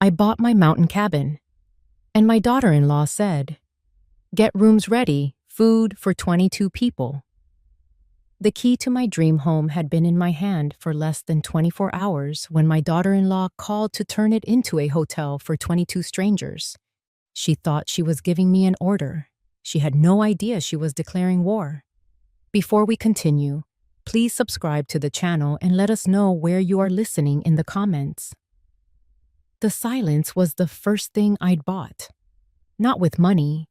I bought my mountain cabin, and my daughter-in-law said, "Get rooms ready, food for 22 people." The key to my dream home had been in my hand for less than 24 hours when my daughter-in-law called to turn it into a hotel for 22 strangers. She thought she was giving me an order. She had no idea she was declaring war. Before we continue, please subscribe to the channel and let us know where you are listening in the comments. The silence was the first thing I'd bought. Not with money,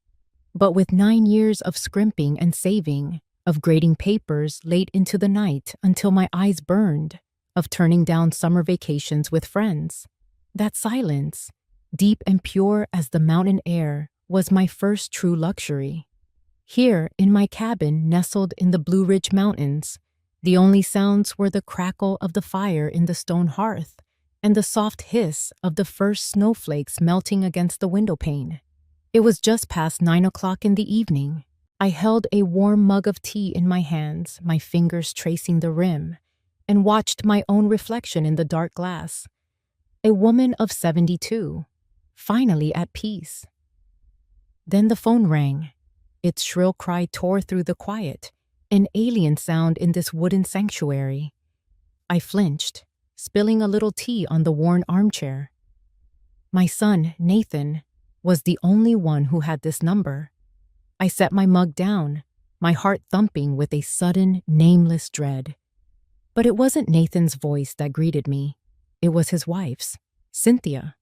but with 9 years of scrimping and saving, of grading papers late into the night until my eyes burned, of turning down summer vacations with friends. That silence, deep and pure as the mountain air, was my first true luxury. Here, in my cabin nestled in the Blue Ridge Mountains, the only sounds were the crackle of the fire in the stone hearth and the soft hiss of the first snowflakes melting against the window pane. It was just past 9 o'clock in the evening. I held a warm mug of tea in my hands, my fingers tracing the rim, and watched my own reflection in the dark glass. A woman of 72, finally at peace. Then the phone rang. Its shrill cry tore through the quiet, an alien sound in this wooden sanctuary. I flinched, spilling a little tea on the worn armchair. My son, Nathan, was the only one who had this number. I set my mug down, my heart thumping with a sudden, nameless dread. But it wasn't Nathan's voice that greeted me. It was his wife's, Cynthia.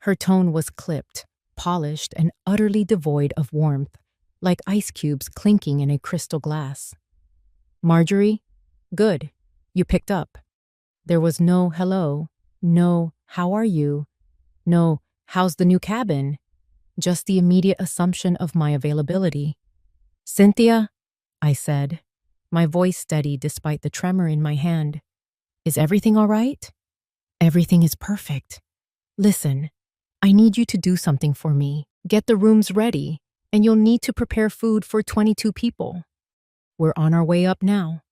Her tone was clipped, polished, and utterly devoid of warmth, like ice cubes clinking in a crystal glass. "Marjorie? Good. You picked up." There was no hello, no how are you, no how's the new cabin, just the immediate assumption of my availability. "Cynthia," I said, my voice steady despite the tremor in my hand. "Is everything all right?" "Everything is perfect. Listen, I need you to do something for me. Get the rooms ready, and you'll need to prepare food for 22 people. We're on our way up now.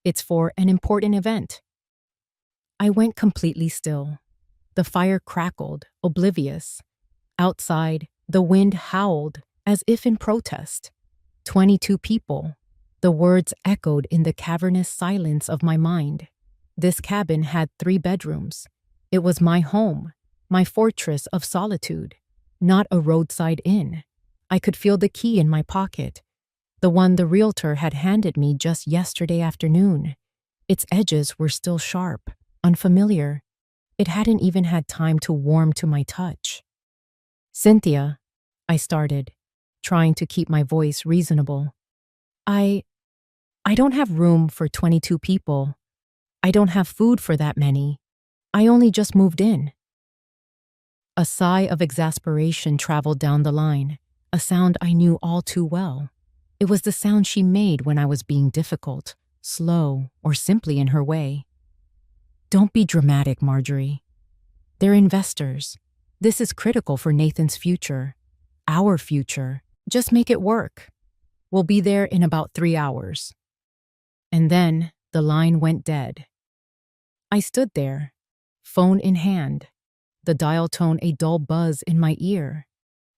It's for an important event." I went completely still. The fire crackled, oblivious. Outside, the wind howled, as if in protest. 22 people. The words echoed in the cavernous silence of my mind. This cabin had 3 bedrooms. It was my home, my fortress of solitude, not a roadside inn. I could feel the key in my pocket, the one the realtor had handed me just yesterday afternoon. Its edges were still sharp, unfamiliar. It hadn't even had time to warm to my touch. "Cynthia," I started, trying to keep my voice reasonable. I don't have room for 22 people. I don't have food for that many. I only just moved in." A sigh of exasperation traveled down the line, a sound I knew all too well. It was the sound she made when I was being difficult, slow, or simply in her way. "Don't be dramatic, Marjorie. They're investors. This is critical for Nathan's future, our future. Just make it work. We'll be there in about 3 hours." And then the line went dead. I stood there, phone in hand, the dial tone a dull buzz in my ear.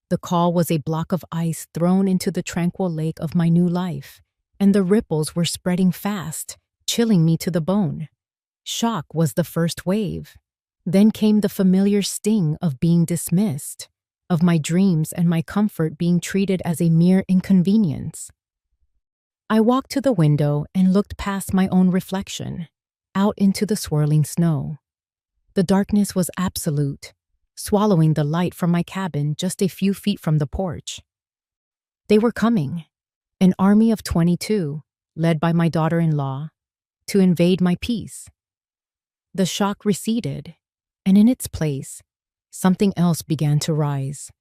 The call was a block of ice thrown into the tranquil lake of my new life, and the ripples were spreading fast, chilling me to the bone. Shock was the first wave. Then came the familiar sting of being dismissed, of my dreams and my comfort being treated as a mere inconvenience. I walked to the window and looked past my own reflection, out into the swirling snow. The darkness was absolute, swallowing the light from my cabin just a few feet from the porch. They were coming, an army of 22, led by my daughter-in-law, to invade my peace. The shock receded, and in its place, something else began to rise.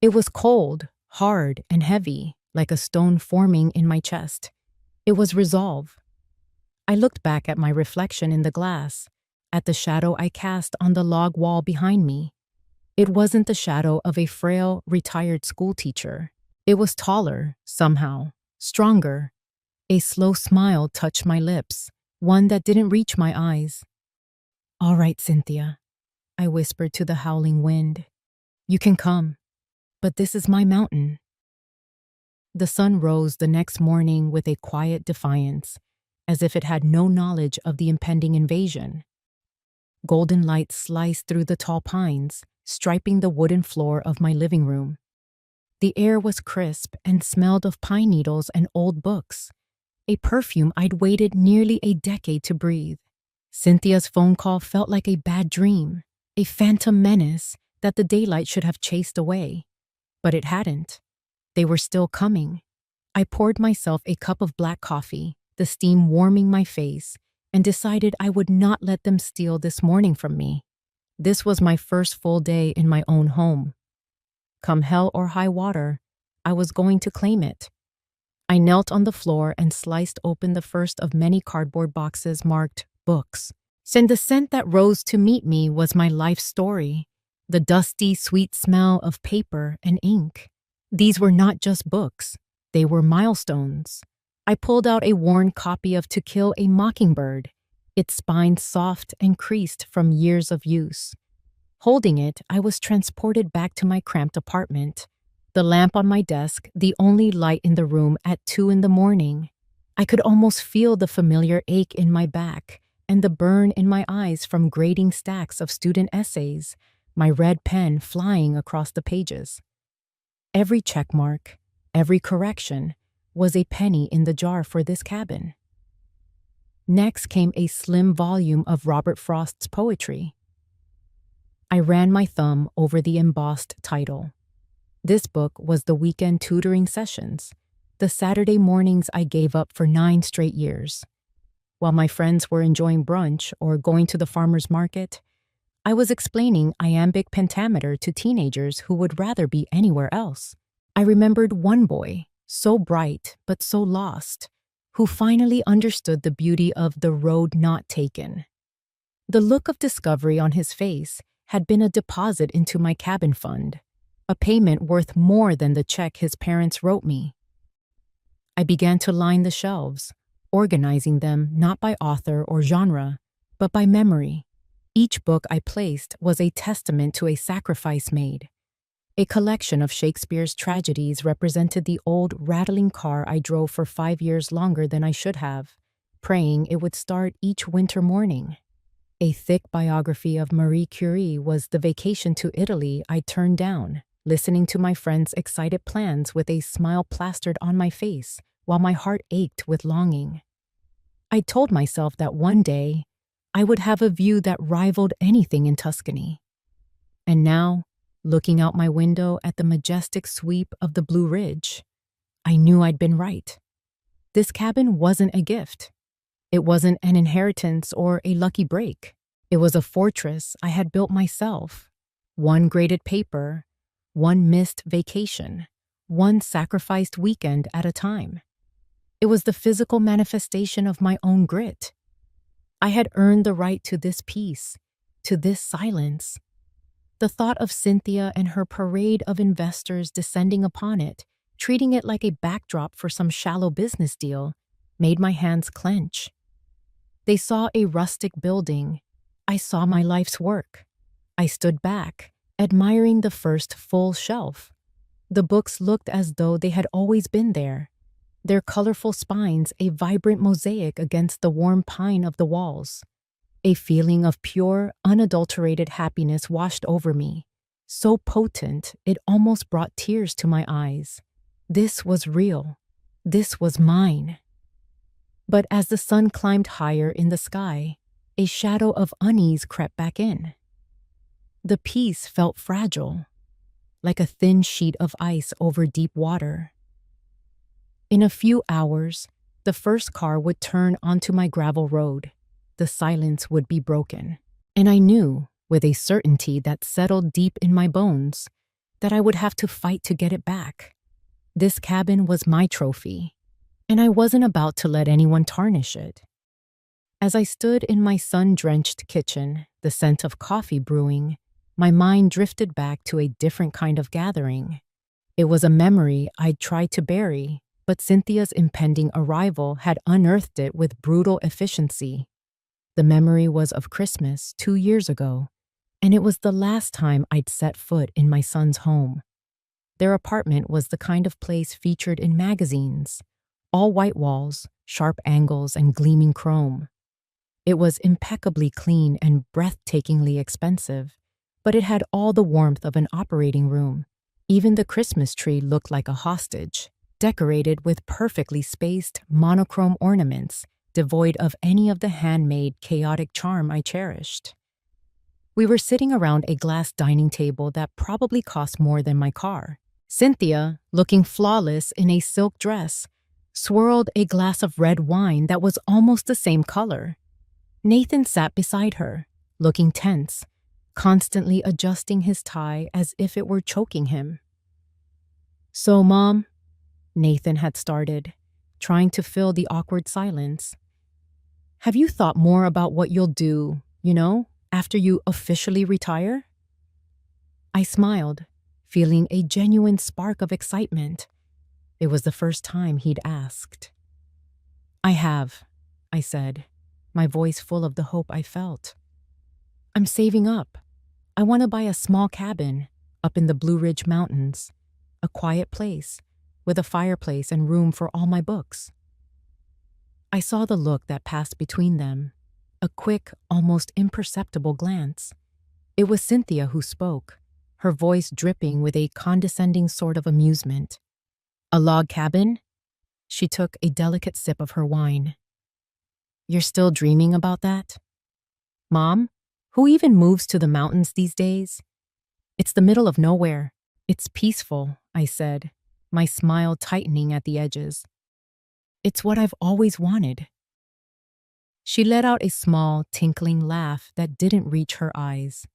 It was cold, hard, and heavy, like a stone forming in my chest. It was resolve. I looked back at my reflection in the glass, at the shadow I cast on the log wall behind me. It wasn't the shadow of a frail, retired schoolteacher. It was taller, somehow, stronger. A slow smile touched my lips, one that didn't reach my eyes. "All right, Cynthia," I whispered to the howling wind. "You can come, but this is my mountain." The sun rose the next morning with a quiet defiance, as if it had no knowledge of the impending invasion. Golden light sliced through the tall pines, striping the wooden floor of my living room. The air was crisp and smelled of pine needles and old books, a perfume I'd waited nearly a decade to breathe. Cynthia's phone call felt like a bad dream, a phantom menace that the daylight should have chased away. But it hadn't. They were still coming. I poured myself a cup of black coffee, the steam warming my face, and decided I would not let them steal this morning from me. This was my first full day in my own home. Come hell or high water, I was going to claim it. I knelt on the floor and sliced open the first of many cardboard boxes marked books. And the scent that rose to meet me was my life story, the dusty, sweet smell of paper and ink. These were not just books, they were milestones. I pulled out a worn copy of To Kill a Mockingbird, its spine soft and creased from years of use. Holding it, I was transported back to my cramped apartment, the lamp on my desk the only light in the room at 2 a.m. I could almost feel the familiar ache in my back and the burn in my eyes from grading stacks of student essays, my red pen flying across the pages. Every checkmark, every correction, was a penny in the jar for this cabin. Next came a slim volume of Robert Frost's poetry. I ran my thumb over the embossed title. This book was the weekend tutoring sessions, the Saturday mornings I gave up for 9 straight years. While my friends were enjoying brunch or going to the farmer's market, I was explaining iambic pentameter to teenagers who would rather be anywhere else. I remembered one boy, so bright but so lost, who finally understood the beauty of The Road Not Taken. The look of discovery on his face had been a deposit into my cabin fund, a payment worth more than the check his parents wrote me. I began to line the shelves, organizing them not by author or genre, but by memory. Each book I placed was a testament to a sacrifice made. A collection of Shakespeare's tragedies represented the old, rattling car I drove for 5 years longer than I should have, praying it would start each winter morning. A thick biography of Marie Curie was the vacation to Italy I turned down, listening to my friends' excited plans with a smile plastered on my face while my heart ached with longing. I told myself that one day, I would have a view that rivaled anything in Tuscany. And now, looking out my window at the majestic sweep of the Blue Ridge, I knew I'd been right. This cabin wasn't a gift. It wasn't an inheritance or a lucky break. It was a fortress I had built myself. One graded paper, one missed vacation, one sacrificed weekend at a time. It was the physical manifestation of my own grit. I had earned the right to this peace, to this silence. The thought of Cynthia and her parade of investors descending upon it, treating it like a backdrop for some shallow business deal, made my hands clench. They saw a rustic building. I saw my life's work. I stood back, admiring the first full shelf. The books looked as though they had always been there, their colorful spines a vibrant mosaic against the warm pine of the walls. A feeling of pure, unadulterated happiness washed over me, so potent it almost brought tears to my eyes. This was real. This was mine. But as the sun climbed higher in the sky, a shadow of unease crept back in. The peace felt fragile, like a thin sheet of ice over deep water. In a few hours, the first car would turn onto my gravel road. The silence would be broken. And I knew, with a certainty that settled deep in my bones, that I would have to fight to get it back. This cabin was my trophy, and I wasn't about to let anyone tarnish it. As I stood in my sun-drenched kitchen, the scent of coffee brewing, my mind drifted back to a different kind of gathering. It was a memory I'd tried to bury, but Cynthia's impending arrival had unearthed it with brutal efficiency. The memory was of Christmas 2 years ago, and it was the last time I'd set foot in my son's home. Their apartment was the kind of place featured in magazines, all white walls, sharp angles, and gleaming chrome. It was impeccably clean and breathtakingly expensive, but it had all the warmth of an operating room. Even the Christmas tree looked like a hostage, decorated with perfectly spaced, monochrome ornaments, devoid of any of the handmade, chaotic charm I cherished. We were sitting around a glass dining table that probably cost more than my car. Cynthia, looking flawless in a silk dress, swirled a glass of red wine that was almost the same color. Nathan sat beside her, looking tense, constantly adjusting his tie as if it were choking him. "So, Mom," Nathan had started, trying to fill the awkward silence, "have you thought more about what you'll do, after you officially retire?" I smiled, feeling a genuine spark of excitement. It was the first time he'd asked. "I have," I said, my voice full of the hope I felt. "I'm saving up. I want to buy a small cabin up in the Blue Ridge Mountains, a quiet place with a fireplace and room for all my books." I saw the look that passed between them, a quick, almost imperceptible glance. It was Cynthia who spoke, her voice dripping with a condescending sort of amusement. "A log cabin?" She took a delicate sip of her wine. "You're still dreaming about that? Mom, who even moves to the mountains these days? It's the middle of nowhere. It's peaceful," I said, my smile tightening at the edges. "It's what I've always wanted." She let out a small, tinkling laugh that didn't reach her eyes.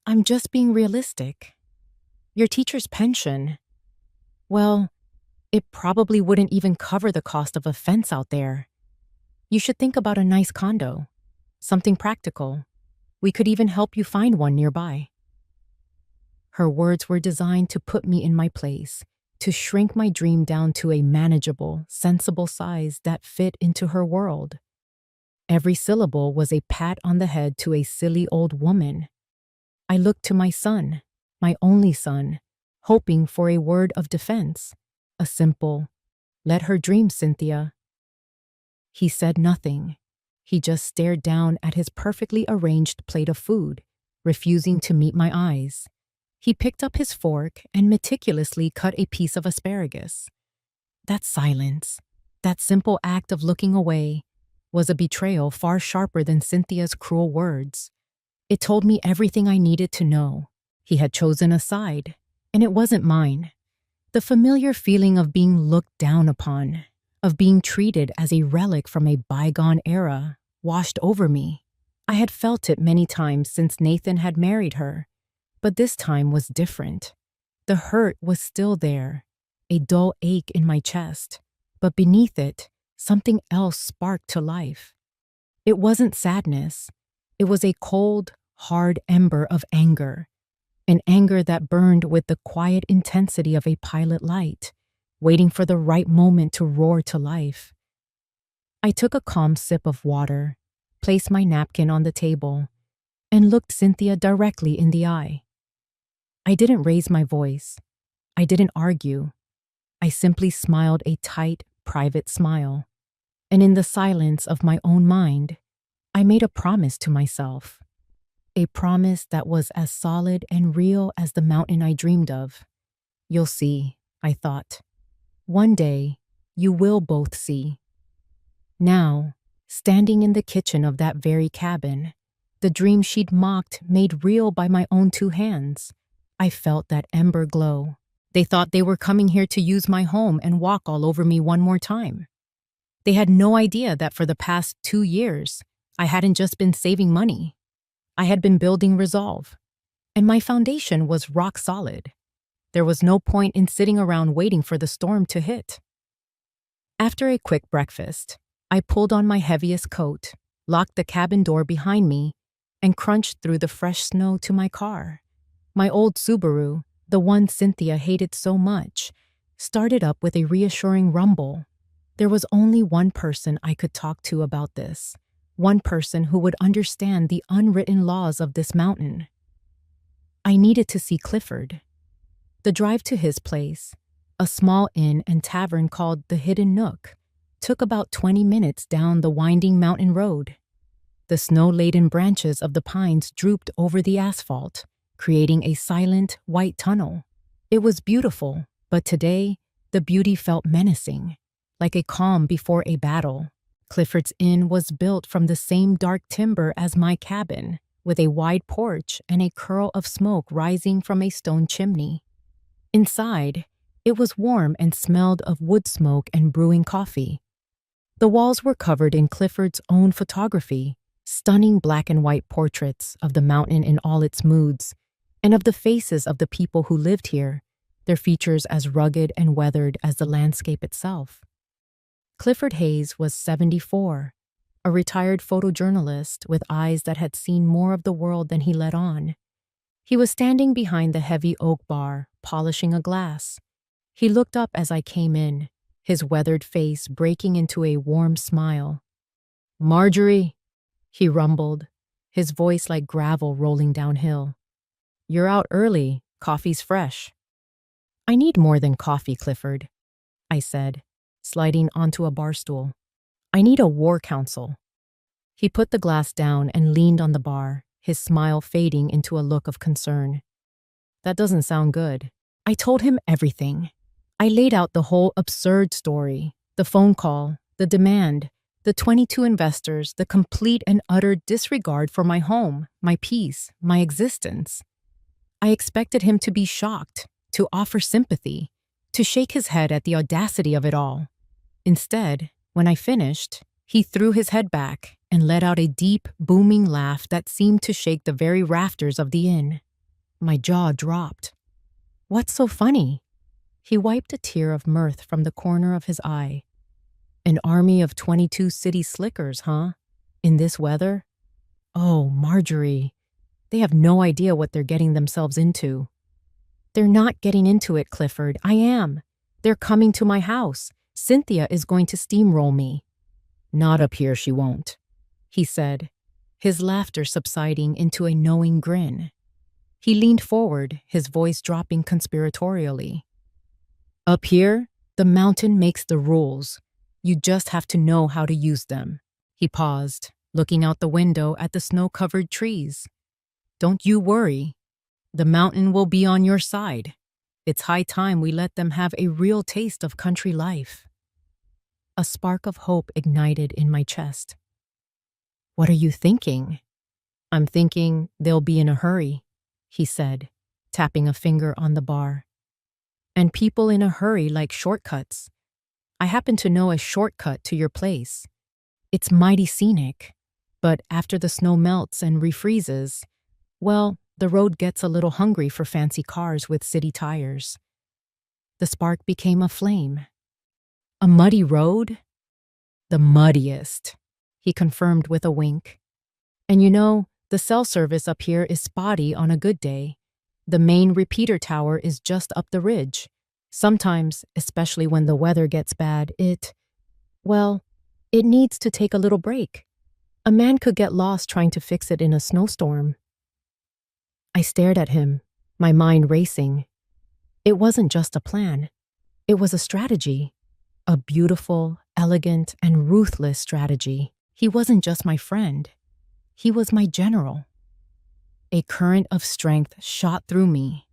"I'm just being realistic. Your teacher's pension, well, it probably wouldn't even cover the cost of a fence out there. You should think about a nice condo, something practical. We could even help you find one nearby." Her words were designed to put me in my place, to shrink my dream down to a manageable, sensible size that fit into her world. Every syllable was a pat on the head to a silly old woman. I looked to my son, my only son, hoping for a word of defense, a simple, "Let her dream, Cynthia." He said nothing. He just stared down at his perfectly arranged plate of food, refusing to meet my eyes. He picked up his fork and meticulously cut a piece of asparagus. That silence, that simple act of looking away, was a betrayal far sharper than Cynthia's cruel words. It told me everything I needed to know. He had chosen a side, and it wasn't mine. The familiar feeling of being looked down upon, of being treated as a relic from a bygone era, washed over me. I had felt it many times since Nathan had married her, but this time was different. The hurt was still there, a dull ache in my chest, but beneath it, something else sparked to life. It wasn't sadness. It was a cold, hard ember of anger, an anger that burned with the quiet intensity of a pilot light, waiting for the right moment to roar to life. I took a calm sip of water, placed my napkin on the table, and looked Cynthia directly in the eye. I didn't raise my voice. I didn't argue. I simply smiled a tight, private smile. And in the silence of my own mind, I made a promise to myself. A promise that was as solid and real as the mountain I dreamed of. "You'll see," I thought. "One day, you will both see." Now, standing in the kitchen of that very cabin, the dream she'd mocked made real by my own two hands, I felt that ember glow. They thought they were coming here to use my home and walk all over me one more time. They had no idea that for the past 2 years, I hadn't just been saving money. I had been building resolve, and my foundation was rock solid. There was no point in sitting around waiting for the storm to hit. After a quick breakfast, I pulled on my heaviest coat, locked the cabin door behind me, and crunched through the fresh snow to my car. My old Subaru, the one Cynthia hated so much, started up with a reassuring rumble. There was only one person I could talk to about this, one person who would understand the unwritten laws of this mountain. I needed to see Clifford. The drive to his place, a small inn and tavern called the Hidden Nook, took about 20 minutes down the winding mountain road. The snow-laden branches of the pines drooped over the asphalt, creating a silent, white tunnel. It was beautiful, but today, the beauty felt menacing, like a calm before a battle. Clifford's Inn was built from the same dark timber as my cabin, with a wide porch and a curl of smoke rising from a stone chimney. Inside, it was warm and smelled of wood smoke and brewing coffee. The walls were covered in Clifford's own photography, stunning black and white portraits of the mountain in all its moods, and of the faces of the people who lived here, their features as rugged and weathered as the landscape itself. Clifford Hayes was 74, a retired photojournalist with eyes that had seen more of the world than he let on. He was standing behind the heavy oak bar, polishing a glass. He looked up as I came in, his weathered face breaking into a warm smile. "Marjorie," he rumbled, his voice like gravel rolling downhill. "You're out early. Coffee's fresh." "I need more than coffee, Clifford," I said, sliding onto a bar stool. "I need a war council." He put the glass down and leaned on the bar, his smile fading into a look of concern. "That doesn't sound good." I told him everything. I laid out the whole absurd story, the phone call, the demand, the 22 investors, the complete and utter disregard for my home, my peace, my existence. I expected him to be shocked, to offer sympathy, to shake his head at the audacity of it all. Instead, when I finished, he threw his head back and let out a deep, booming laugh that seemed to shake the very rafters of the inn. My jaw dropped. "What's so funny?" He wiped a tear of mirth from the corner of his eye. "An army of 22 city slickers, huh? In this weather? Oh, Marjorie, they have no idea what they're getting themselves into." "They're not getting into it, Clifford. I am. They're coming to my house. Cynthia is going to steamroll me." "Not up here, she won't," he said, his laughter subsiding into a knowing grin. He leaned forward, his voice dropping conspiratorially. "Up here, the mountain makes the rules. You just have to know how to use them." He paused, looking out the window at the snow-covered trees. "Don't you worry. The mountain will be on your side. It's high time we let them have a real taste of country life." A spark of hope ignited in my chest. "What are you thinking?" "I'm thinking they'll be in a hurry," he said, tapping a finger on the bar. "And people in a hurry like shortcuts. I happen to know a shortcut to your place. It's mighty scenic, but after the snow melts and refreezes, well, the road gets a little hungry for fancy cars with city tires." The spark became a flame. "A muddy road?" "The muddiest," he confirmed with a wink. "And you know, the cell service up here is spotty on a good day. The main repeater tower is just up the ridge. Sometimes, especially when the weather gets bad, it needs to take a little break. A man could get lost trying to fix it in a snowstorm." I stared at him, my mind racing. It wasn't just a plan. It was a strategy. A beautiful, elegant, and ruthless strategy. He wasn't just my friend. He was my general. A current of strength shot through me,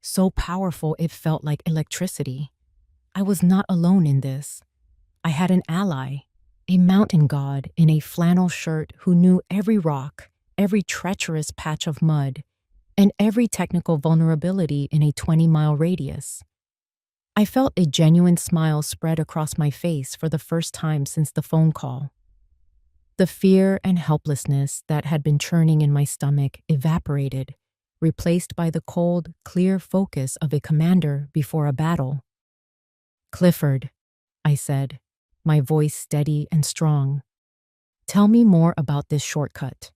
so powerful it felt like electricity. I was not alone in this. I had an ally, a mountain god in a flannel shirt who knew every rock, every treacherous patch of mud, and every technical vulnerability in a 20-mile radius. I felt a genuine smile spread across my face for the first time since the phone call. The fear and helplessness that had been churning in my stomach evaporated, replaced by the cold, clear focus of a commander before a battle. "Clifford," I said, my voice steady and strong, "tell me more about this shortcut.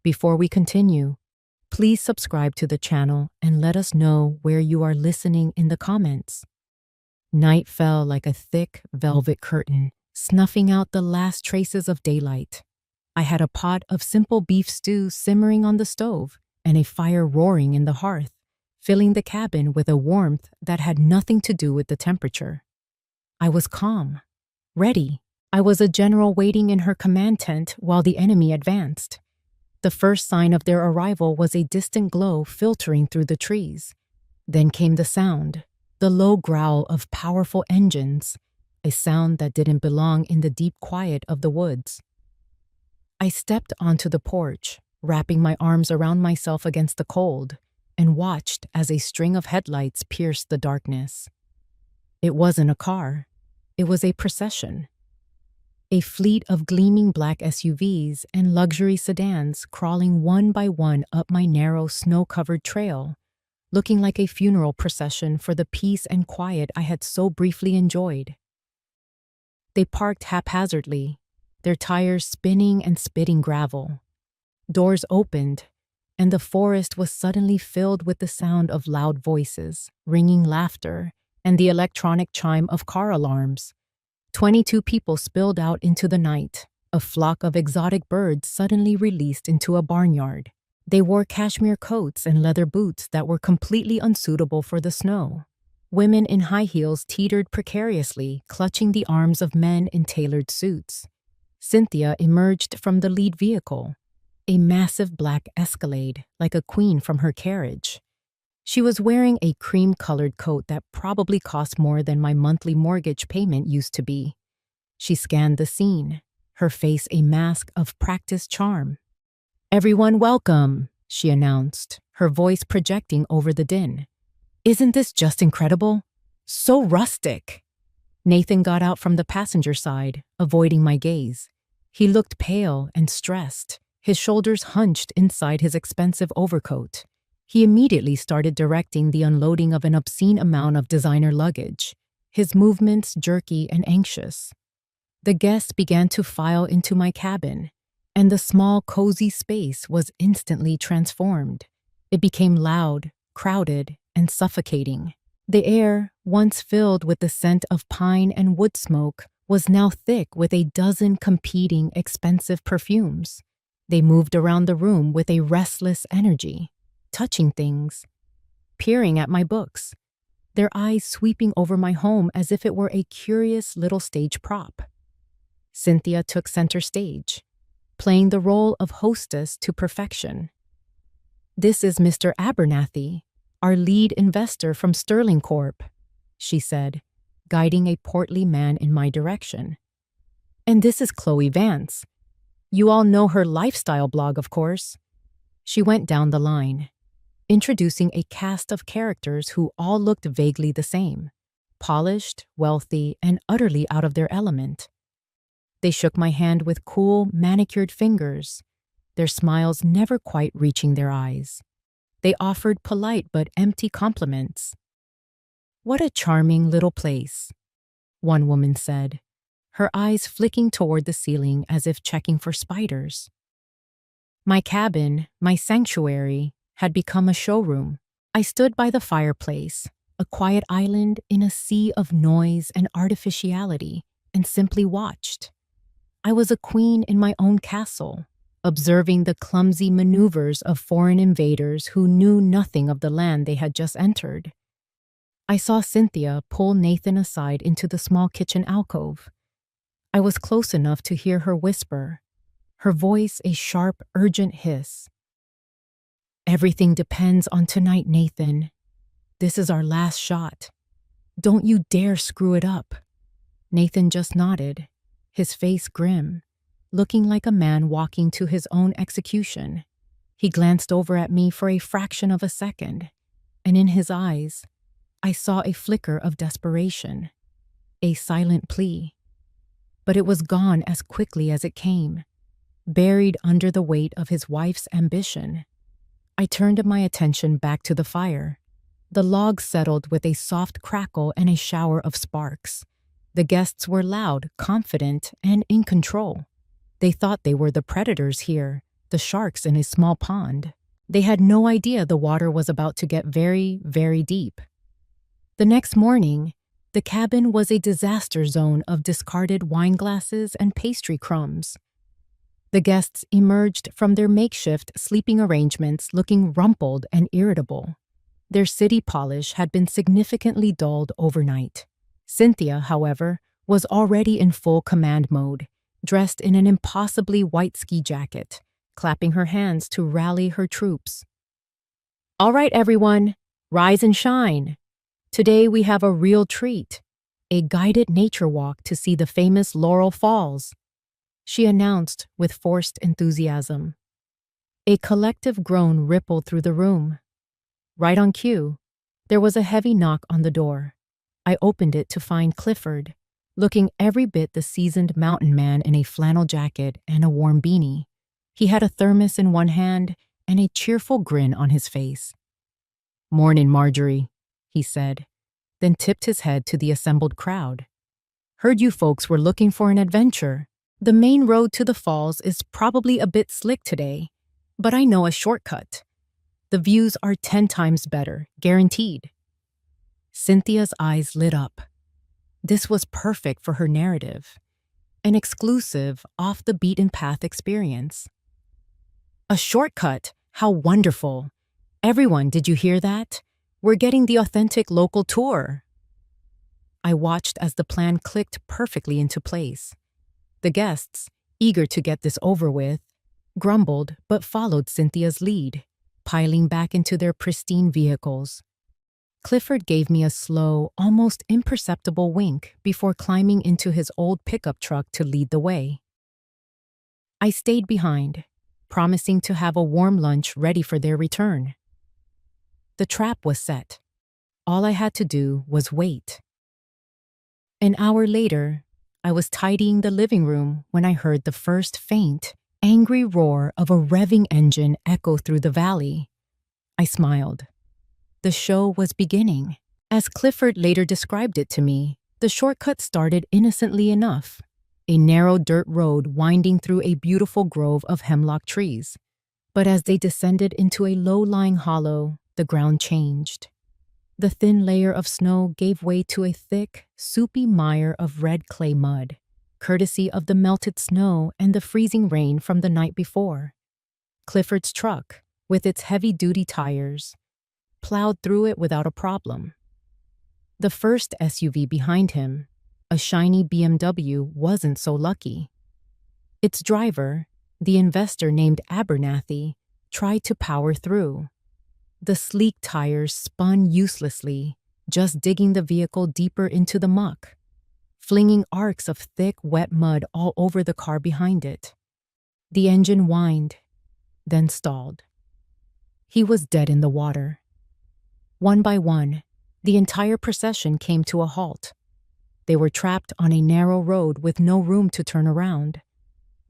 Before we continue, please subscribe to the channel and let us know where you are listening in the comments." Night fell like a thick velvet curtain, snuffing out the last traces of daylight. I had a pot of simple beef stew simmering on the stove and a fire roaring in the hearth, filling the cabin with a warmth that had nothing to do with the temperature. I was calm, ready. I was a general waiting in her command tent while the enemy advanced. The first sign of their arrival was a distant glow filtering through the trees. Then came the sound, the low growl of powerful engines, a sound that didn't belong in the deep quiet of the woods. I stepped onto the porch, wrapping my arms around myself against the cold, and watched as a string of headlights pierced the darkness. It wasn't a car. It was a procession. A fleet of gleaming black SUVs and luxury sedans crawling one by one up my narrow, snow-covered trail, looking like a funeral procession for the peace and quiet I had so briefly enjoyed. They parked haphazardly, their tires spinning and spitting gravel. Doors opened, and the forest was suddenly filled with the sound of loud voices, ringing laughter, and the electronic chime of car alarms. 22 people spilled out into the night, a flock of exotic birds suddenly released into a barnyard. They wore cashmere coats and leather boots that were completely unsuitable for the snow. Women in high heels teetered precariously, clutching the arms of men in tailored suits. Cynthia emerged from the lead vehicle, a massive black Escalade, like a queen from her carriage. She was wearing a cream-colored coat that probably cost more than my monthly mortgage payment used to be. She scanned the scene, her face a mask of practiced charm. "Everyone welcome," she announced, her voice projecting over the din. "Isn't this just incredible? So rustic." Nathan got out from the passenger side, avoiding my gaze. He looked pale and stressed, his shoulders hunched inside his expensive overcoat. He immediately started directing the unloading of an obscene amount of designer luggage, his movements jerky and anxious. The guests began to file into my cabin, and the small, cozy space was instantly transformed. It became loud, crowded, and suffocating. The air, once filled with the scent of pine and wood smoke, was now thick with a dozen competing expensive perfumes. They moved around the room with a restless energy, touching things, peering at my books, their eyes sweeping over my home as if it were a curious little stage prop. Cynthia took center stage, playing the role of hostess to perfection. "This is Mr. Abernathy, our lead investor from Sterling Corp," she said, guiding a portly man in my direction. "And this is Chloe Vance. You all know her lifestyle blog, of course." She went down the line, introducing a cast of characters who all looked vaguely the same, polished, wealthy, and utterly out of their element. They shook my hand with cool, manicured fingers, their smiles never quite reaching their eyes. They offered polite but empty compliments. "What a charming little place," one woman said, her eyes flicking toward the ceiling as if checking for spiders. My cabin, my sanctuary, had become a showroom. I stood by the fireplace, a quiet island in a sea of noise and artificiality, and simply watched. I was a queen in my own castle, observing the clumsy maneuvers of foreign invaders who knew nothing of the land they had just entered. I saw Cynthia pull Nathan aside into the small kitchen alcove. I was close enough to hear her whisper, her voice a sharp, urgent hiss. "Everything depends on tonight, Nathan. This is our last shot. Don't you dare screw it up." Nathan just nodded, his face grim, looking like a man walking to his own execution. He glanced over at me for a fraction of a second, and in his eyes, I saw a flicker of desperation, a silent plea. But it was gone as quickly as it came, buried under the weight of his wife's ambition. I turned my attention back to the fire. The logs settled with a soft crackle and a shower of sparks. The guests were loud, confident, and in control. They thought they were the predators here, the sharks in a small pond. They had no idea the water was about to get very, very deep. The next morning, the cabin was a disaster zone of discarded wine glasses and pastry crumbs. The guests emerged from their makeshift sleeping arrangements looking rumpled and irritable. Their city polish had been significantly dulled overnight. Cynthia, however, was already in full command mode, dressed in an impossibly white ski jacket, clapping her hands to rally her troops. "All right, everyone, rise and shine. Today we have a real treat, a guided nature walk to see the famous Laurel Falls," she announced with forced enthusiasm. A collective groan rippled through the room. Right on cue, there was a heavy knock on the door. I opened it to find Clifford, looking every bit the seasoned mountain man in a flannel jacket and a warm beanie. He had a thermos in one hand and a cheerful grin on his face. "Mornin', Marjorie," he said, then tipped his head to the assembled crowd. "Heard you folks were looking for an adventure. The main road to the falls is probably a bit slick today, but I know a shortcut. The views are 10 times better, guaranteed." Cynthia's eyes lit up. This was perfect for her narrative, an exclusive, off-the-beaten-path experience. "A shortcut? How wonderful! Everyone, did you hear that? We're getting the authentic local tour." I watched as the plan clicked perfectly into place. The guests, eager to get this over with, grumbled but followed Cynthia's lead, piling back into their pristine vehicles. Clifford gave me a slow, almost imperceptible wink before climbing into his old pickup truck to lead the way. I stayed behind, promising to have a warm lunch ready for their return. The trap was set. All I had to do was wait. An hour later, I was tidying the living room when I heard the first faint, angry roar of a revving engine echo through the valley. I smiled. The show was beginning. As Clifford later described it to me, the shortcut started innocently enough, a narrow dirt road winding through a beautiful grove of hemlock trees. But as they descended into a low-lying hollow, the ground changed. The thin layer of snow gave way to a thick, soupy mire of red clay mud, courtesy of the melted snow and the freezing rain from the night before. Clifford's truck, with its heavy-duty tires, plowed through it without a problem. The first SUV behind him, a shiny BMW, wasn't so lucky. Its driver, the investor named Abernathy, tried to power through. The sleek tires spun uselessly, just digging the vehicle deeper into the muck, flinging arcs of thick, wet mud all over the car behind it. The engine whined, then stalled. He was dead in the water. One by one, the entire procession came to a halt. They were trapped on a narrow road with no room to turn around.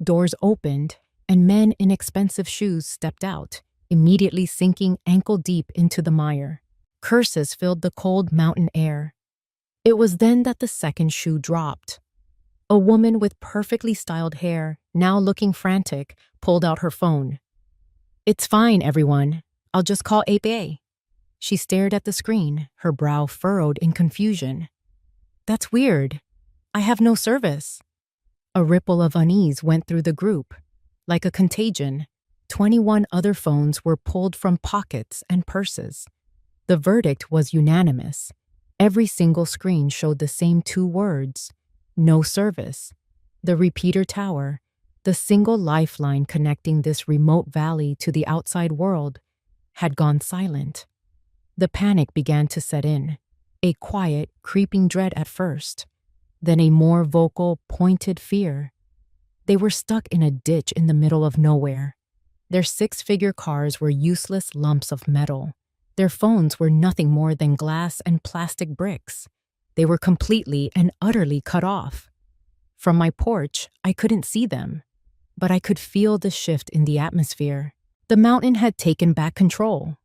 Doors opened, and men in expensive shoes stepped out, immediately sinking ankle-deep into the mire. Curses filled the cold mountain air. It was then that the second shoe dropped. A woman with perfectly styled hair, now looking frantic, pulled out her phone. "It's fine, everyone. I'll just call 8A." She stared at the screen, her brow furrowed in confusion. "That's weird. I have no service." A ripple of unease went through the group. Like a contagion, 21 other phones were pulled from pockets and purses. The verdict was unanimous. Every single screen showed the same two words: no service. The repeater tower, the single lifeline connecting this remote valley to the outside world, had gone silent. The panic began to set in, a quiet, creeping dread at first, then a more vocal, pointed fear. They were stuck in a ditch in the middle of nowhere. Their six-figure cars were useless lumps of metal. Their phones were nothing more than glass and plastic bricks. They were completely and utterly cut off. From my porch, I couldn't see them, but I could feel the shift in the atmosphere. The mountain had taken back control.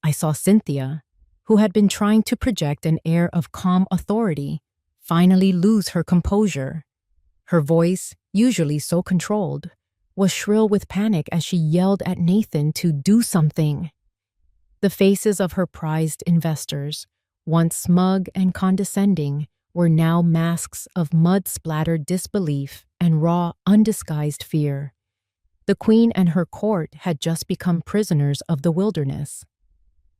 I saw Cynthia, who had been trying to project an air of calm authority, finally lose her composure. Her voice, usually so controlled, was shrill with panic as she yelled at Nathan to do something. The faces of her prized investors, once smug and condescending, were now masks of mud-splattered disbelief and raw, undisguised fear. The queen and her court had just become prisoners of the wilderness.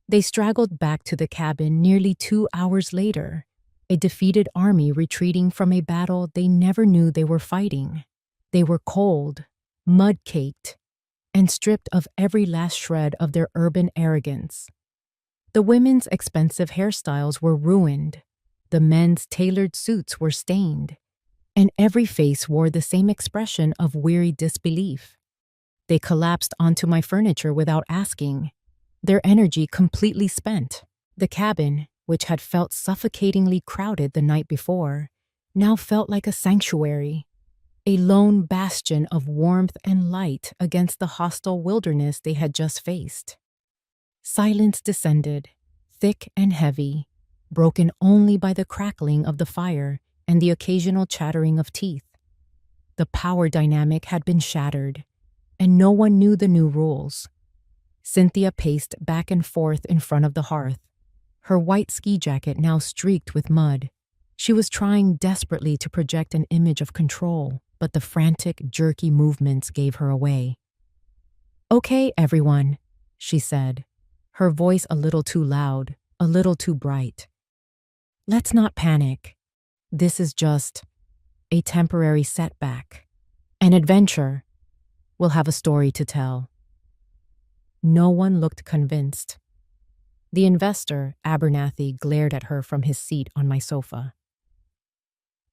They straggled back to the cabin nearly 2 hours later, a defeated army retreating from a battle they never knew they were fighting. They were cold, mud-caked, and stripped of every last shred of their urban arrogance. The women's expensive hairstyles were ruined, the men's tailored suits were stained, and every face wore the same expression of weary disbelief. They collapsed onto my furniture without asking, their energy completely spent. The cabin, which had felt suffocatingly crowded the night before, now felt like a sanctuary, a lone bastion of warmth and light against the hostile wilderness they had just faced. Silence descended, thick and heavy, broken only by the crackling of the fire and the occasional chattering of teeth. The power dynamic had been shattered, and no one knew the new rules. Cynthia paced back and forth in front of the hearth, her white ski jacket now streaked with mud. She was trying desperately to project an image of control, but the frantic, jerky movements gave her away. "Okay, everyone," she said, her voice a little too loud, a little too bright. "Let's not panic. This is just a temporary setback. An adventure. We'll have a story to tell." No one looked convinced. The investor, Abernathy, glared at her from his seat on my sofa.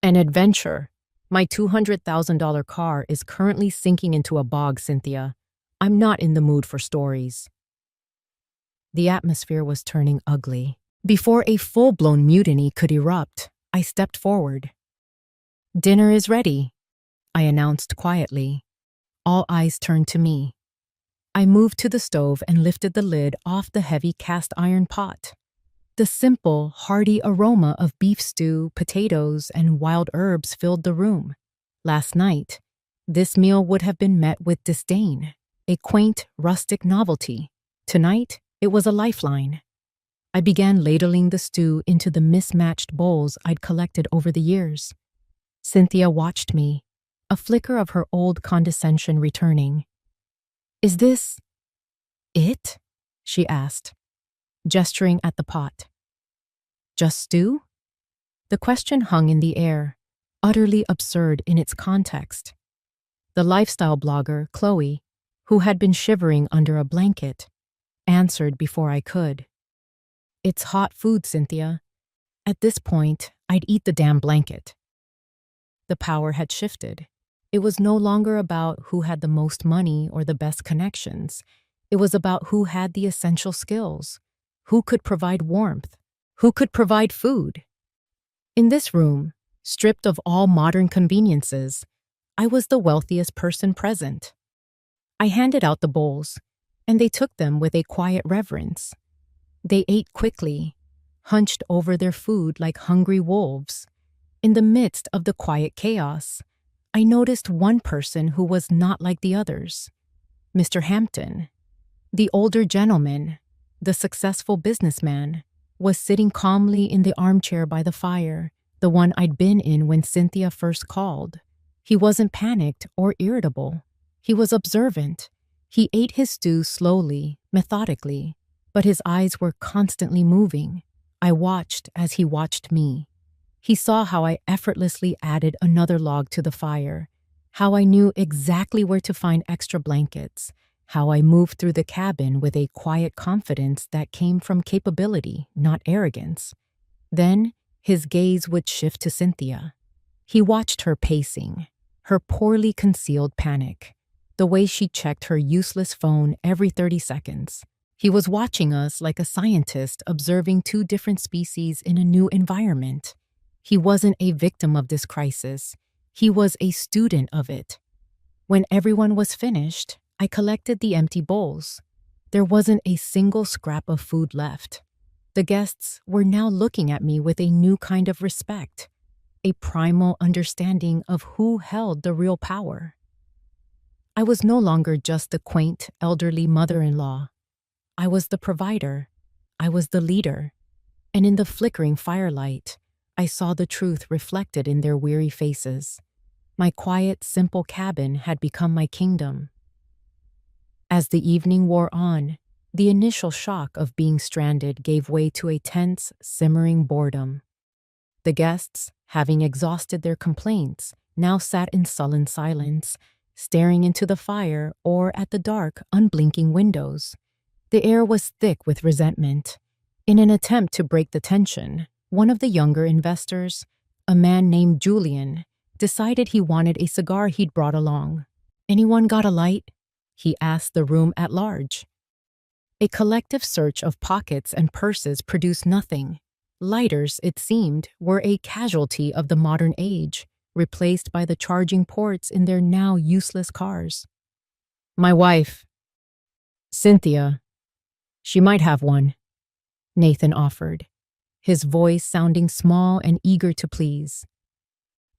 "An adventure? My $200,000 car is currently sinking into a bog, Cynthia. I'm not in the mood for stories." The atmosphere was turning ugly. Before a full-blown mutiny could erupt, I stepped forward. "Dinner is ready," I announced quietly. All eyes turned to me. I moved to the stove and lifted the lid off the heavy cast-iron pot. The simple, hearty aroma of beef stew, potatoes, and wild herbs filled the room. Last night, this meal would have been met with disdain, a quaint, rustic novelty. Tonight, it was a lifeline. I began ladling the stew into the mismatched bowls I'd collected over the years. Cynthia watched me, a flicker of her old condescension returning. "Is this it?" she asked, gesturing at the pot. "Just stew?" The question hung in the air, utterly absurd in its context. The lifestyle blogger, Chloe, who had been shivering under a blanket, answered before I could. "It's hot food, Cynthia. At this point, I'd eat the damn blanket." The power had shifted. It was no longer about who had the most money or the best connections. It was about who had the essential skills, who could provide warmth, who could provide food. In this room, stripped of all modern conveniences, I was the wealthiest person present. I handed out the bowls, and they took them with a quiet reverence. They ate quickly, hunched over their food like hungry wolves. In the midst of the quiet chaos, I noticed one person who was not like the others. Mr. Hampton, the older gentleman, the successful businessman, was sitting calmly in the armchair by the fire, the one I'd been in when Cynthia first called. He wasn't panicked or irritable. He was observant. He ate his stew slowly, methodically, but his eyes were constantly moving. I watched as he watched me. He saw how I effortlessly added another log to the fire, how I knew exactly where to find extra blankets, how I moved through the cabin with a quiet confidence that came from capability, not arrogance. Then, his gaze would shift to Cynthia. He watched her pacing, her poorly concealed panic, the way she checked her useless phone every 30 seconds. He was watching us like a scientist observing two different species in a new environment. He wasn't a victim of this crisis. He was a student of it. When everyone was finished, I collected the empty bowls. There wasn't a single scrap of food left. The guests were now looking at me with a new kind of respect, a primal understanding of who held the real power. I was no longer just the quaint, elderly mother-in-law. I was the provider. I was the leader. And in the flickering firelight, I saw the truth reflected in their weary faces. My quiet, simple cabin had become my kingdom. As the evening wore on, the initial shock of being stranded gave way to a tense, simmering boredom. The guests, having exhausted their complaints, now sat in sullen silence, staring into the fire or at the dark, unblinking windows. The air was thick with resentment. In an attempt to break the tension, one of the younger investors, a man named Julian, decided he wanted a cigar he'd brought along. "Anyone got a light?" he asked the room at large. A collective search of pockets and purses produced nothing. Lighters, it seemed, were a casualty of the modern age, replaced by the charging ports in their now useless cars. "My wife, Cynthia, she might have one," Nathan offered, his voice sounding small and eager to please.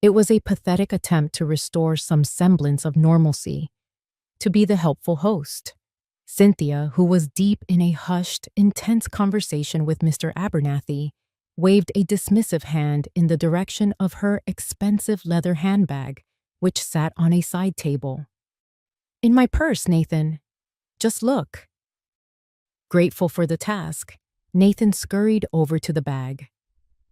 It was a pathetic attempt to restore some semblance of normalcy, to be the helpful host. Cynthia, who was deep in a hushed, intense conversation with Mr. Abernathy, waved a dismissive hand in the direction of her expensive leather handbag, which sat on a side table. "In my purse, Nathan. Just look." Grateful for the task, Nathan scurried over to the bag.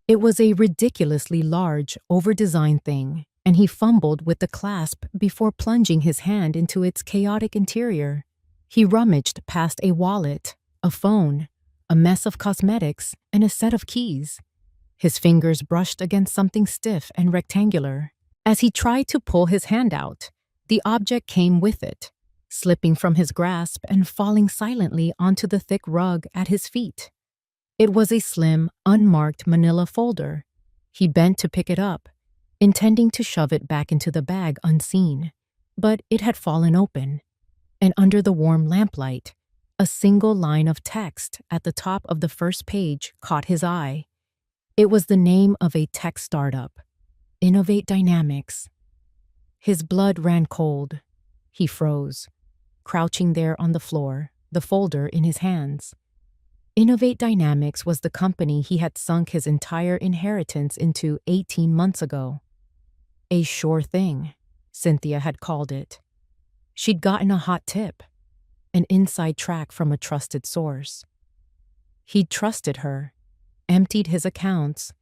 It was a ridiculously large, over-designed thing, and he fumbled with the clasp before plunging his hand into its chaotic interior. He rummaged past a wallet, a phone, a mess of cosmetics, and a set of keys. His fingers brushed against something stiff and rectangular. As he tried to pull his hand out, the object came with it, slipping from his grasp and falling silently onto the thick rug at his feet. It was a slim, unmarked manila folder. He bent to pick it up, intending to shove it back into the bag unseen, but it had fallen open, and under the warm lamplight, a single line of text at the top of the first page caught his eye. It was the name of a tech startup, Innovate Dynamics. His blood ran cold. He froze, crouching there on the floor, the folder in his hands. Innovate Dynamics was the company he had sunk his entire inheritance into 18 months ago. A sure thing, Cynthia had called it. She'd gotten a hot tip, an inside track from a trusted source. He'd trusted her, emptied his accounts,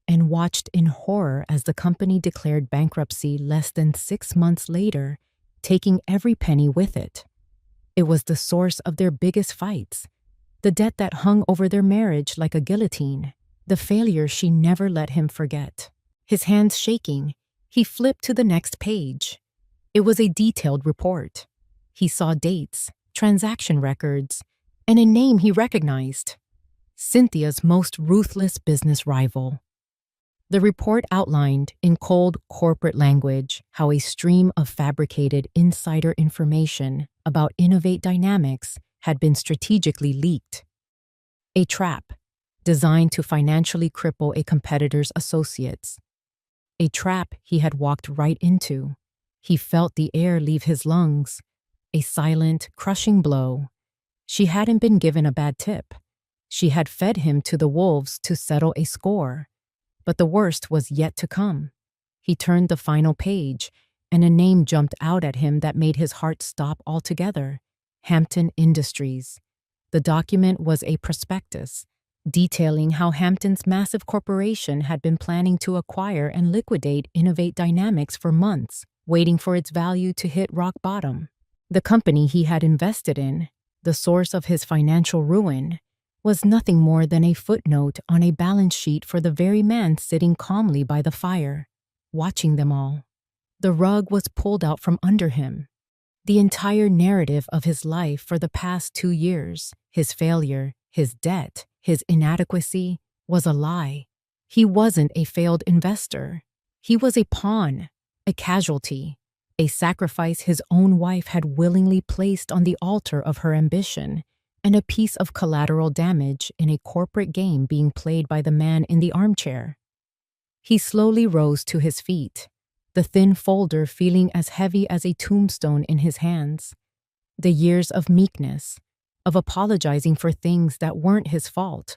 and watched in horror as the company declared bankruptcy less than 6 months later, taking every penny with it. It was the source of their biggest fights, the debt that hung over their marriage like a guillotine, the failure she never let him forget. His hands shaking, he flipped to the next page. It was a detailed report. He saw dates, transaction records, and a name he recognized: Cynthia's most ruthless business rival. The report outlined, in cold corporate language, how a stream of fabricated insider information about Innovate Dynamics had been strategically leaked. A trap designed to financially cripple a competitor's associates. A trap he had walked right into. He felt the air leave his lungs. A silent, crushing blow. She hadn't been given a bad tip. She had fed him to the wolves to settle a score. But the worst was yet to come. He turned the final page, and a name jumped out at him that made his heart stop altogether: Hampton Industries. The document was a prospectus, detailing how Hampton's massive corporation had been planning to acquire and liquidate Innovate Dynamics for months, waiting for its value to hit rock bottom. The company he had invested in, the source of his financial ruin, was nothing more than a footnote on a balance sheet for the very man sitting calmly by the fire, watching them all. The rug was pulled out from under him. The entire narrative of his life for the past 2 years, his failure, his debt, his inadequacy, was a lie. He wasn't a failed investor. He was a pawn, a casualty, a sacrifice his own wife had willingly placed on the altar of her ambition, and a piece of collateral damage in a corporate game being played by the man in the armchair. He slowly rose to his feet, the thin folder feeling as heavy as a tombstone in his hands. The years of meekness, of apologizing for things that weren't his fault,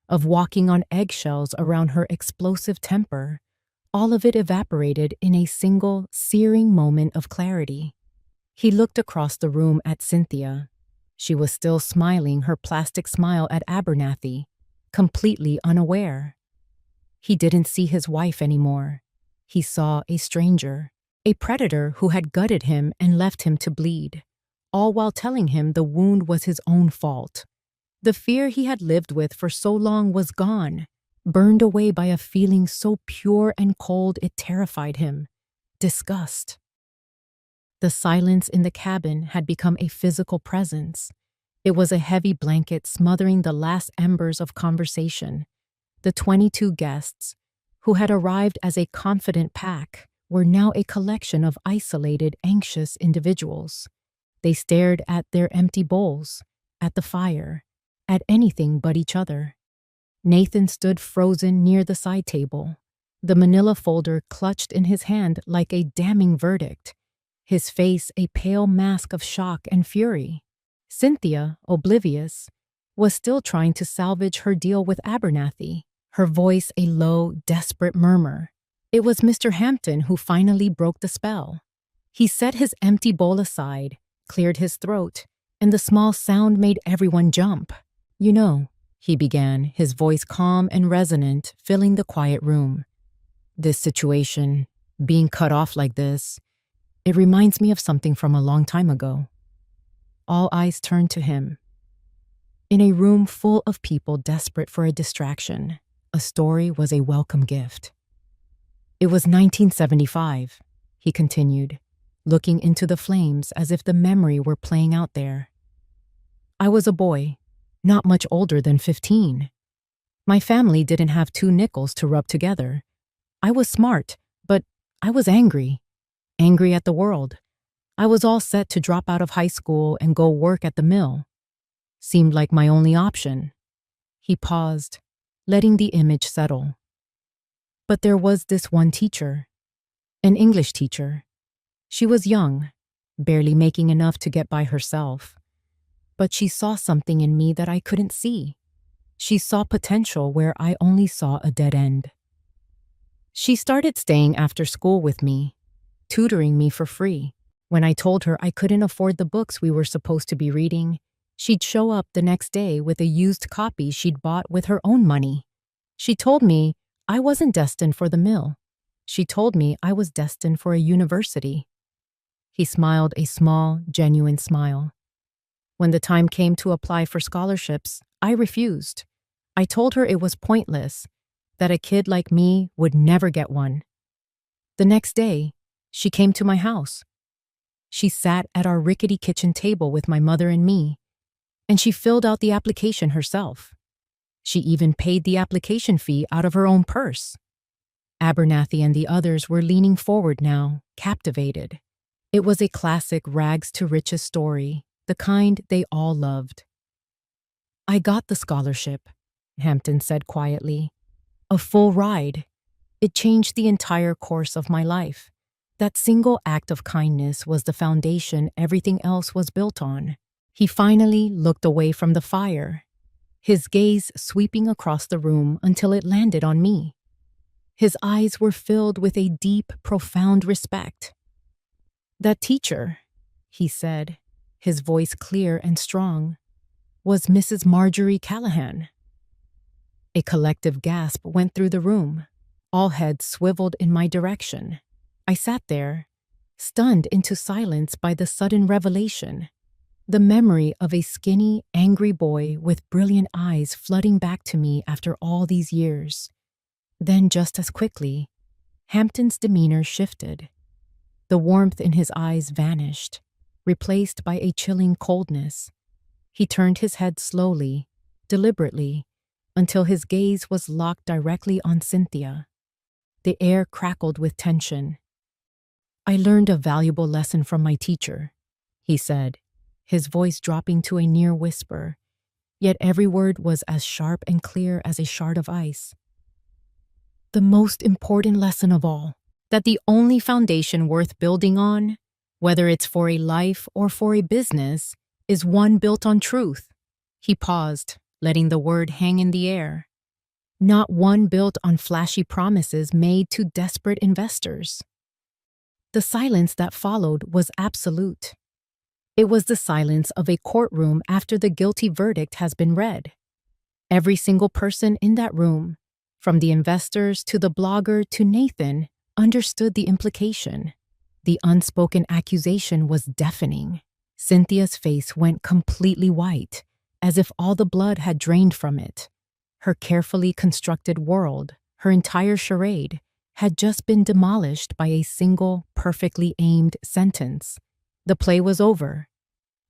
of walking on eggshells around her explosive temper, all of it evaporated in a single, searing moment of clarity. He looked across the room at Cynthia. She was still smiling her plastic smile at Abernathy, completely unaware. He didn't see his wife anymore. He saw a stranger, a predator who had gutted him and left him to bleed, all while telling him the wound was his own fault. The fear he had lived with for so long was gone, burned away by a feeling so pure and cold it terrified him: disgust. The silence in the cabin had become a physical presence. It was a heavy blanket smothering the last embers of conversation. The 22 guests, who had arrived as a confident pack, were now a collection of isolated, anxious individuals. They stared at their empty bowls, at the fire, at anything but each other. Nathan stood frozen near the side table, the manila folder clutched in his hand like a damning verdict, his face a pale mask of shock and fury. Cynthia, oblivious, was still trying to salvage her deal with Abernathy, her voice a low, desperate murmur. It was Mr. Hampton who finally broke the spell. He set his empty bowl aside, cleared his throat, and the small sound made everyone jump. "You know," he began, his voice calm and resonant, filling the quiet room. "This situation, being cut off like this, it reminds me of something from a long time ago." All eyes turned to him. In a room full of people desperate for a distraction, a story was a welcome gift. "It was 1975, he continued, looking into the flames as if the memory were playing out there. "I was a boy, not much older than 15. My family didn't have 2 nickels to rub together. I was smart, but I was angry. Angry at the world. I was all set to drop out of high school and go work at the mill. Seemed like my only option." He paused, letting the image settle. "But there was this one teacher, an English teacher. She was young, barely making enough to get by herself. But she saw something in me that I couldn't see. She saw potential where I only saw a dead end. She started staying after school with me, tutoring me for free. When I told her I couldn't afford the books we were supposed to be reading, she'd show up the next day with a used copy she'd bought with her own money. She told me I wasn't destined for the mill. She told me I was destined for a university." He smiled a small, genuine smile. "When the time came to apply for scholarships, I refused. I told her it was pointless, that a kid like me would never get one. The next day, she came to my house. She sat at our rickety kitchen table with my mother and me, and she filled out the application herself. She even paid the application fee out of her own purse." Abernathy and the others were leaning forward now, captivated. It was a classic rags to riches story, the kind they all loved. "I got the scholarship," Hampton said quietly. "A full ride. It changed the entire course of my life. That single act of kindness was the foundation everything else was built on." He finally looked away from the fire, his gaze sweeping across the room until it landed on me. His eyes were filled with a deep, profound respect. "That teacher," he said, his voice clear and strong, "was Mrs. Marjorie Callahan." A collective gasp went through the room. All heads swiveled in my direction. I sat there, stunned into silence by the sudden revelation. The memory of a skinny, angry boy with brilliant eyes flooding back to me after all these years. Then just as quickly, Hampton's demeanor shifted. The warmth in his eyes vanished, replaced by a chilling coldness. He turned his head slowly, deliberately, until his gaze was locked directly on Cynthia. The air crackled with tension. "I learned a valuable lesson from my teacher," he said, his voice dropping to a near whisper, yet every word was as sharp and clear as a shard of ice. "The most important lesson of all, that the only foundation worth building on, whether it's for a life or for a business, is one built on truth." He paused, letting the word hang in the air. "Not one built on flashy promises made to desperate investors." The silence that followed was absolute. It was the silence of a courtroom after the guilty verdict has been read. Every single person in that room, from the investors to the blogger to Nathan, understood the implication. The unspoken accusation was deafening. Cynthia's face went completely white, as if all the blood had drained from it. Her carefully constructed world, her entire charade, had just been demolished by a single, perfectly aimed sentence. The play was over.